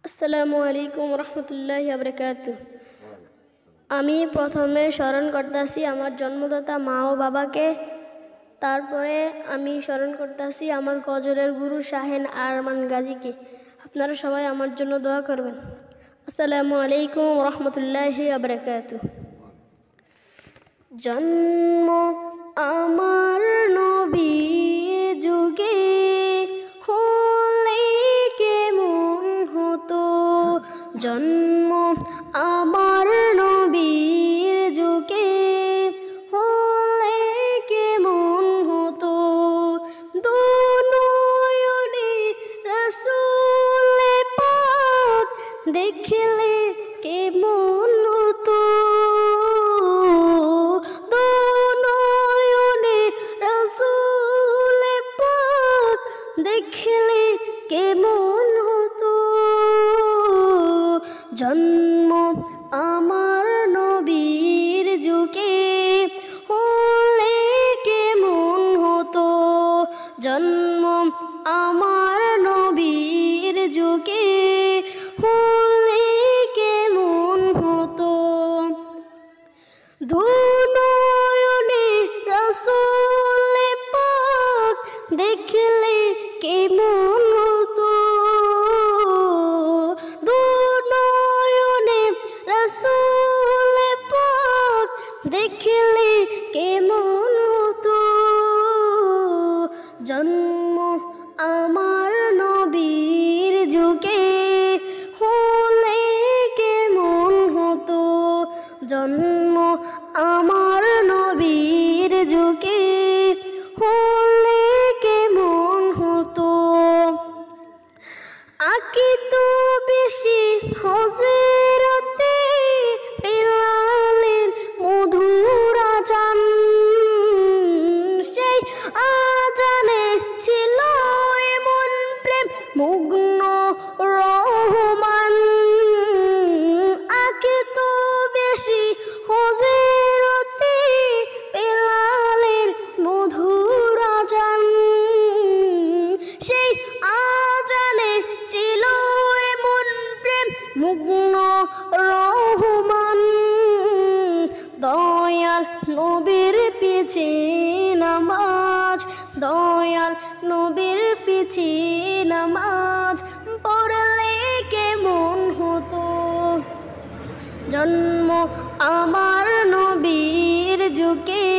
আসসালামু আলাইকুম রহমতুল্লাহি বারাকাতুহু। আমি প্রথমে স্মরণ করতেছি আমার জন্মদাতা মা ও বাবাকে। তারপরে আমি স্মরণ করতেছি আমার গজলের গুরু শাহেন আরমান গাজীকে। আপনারা সবাই আমার জন্য দোয়া করবেন। আসসালামু আলাইকুম রহমতুল্লাহি বারাকাতুহু। জন্ম আমার নবীর যুগে হলে কেমন হতো, জন্ম আমার নবীর যুগে হলে কেমন হতো, দুনয়নে রাসূল পাক দেখলে কেমন হতো, দেখলে কেমন হতো, জন্ম আমার নবীর যুগে হলে কেমন হতো, জন্ম আমার নবীর যুগে হলে কেমন হতো, দুনয়নে রাসূল পাক দেখলে কেমন হতো, দুনয়নে রাসূল পাক দেখলে কেমন হতো, জন্ম আমার নবীর যুগে হলে কেমন হতো, জন্ম আমার নবীর যুগে হলে কেমন হতো, আকিত বেশি হযরতে বিলালের মধুর আযান, সেই আযানে ছিল এমন প্রেম মুগ্ন রহমান, আকিত বেশি হযরতে বিলালের মধুর আযান, সেই আযানে ছিল এমন প্রেম মুগ্ন রহমান, দয়াল নবীর পিছে নামাজ, দয়াল নবীর পিছে নামাজ পড়লে কেমন হতো, জন্ম আমার নবীর যুগে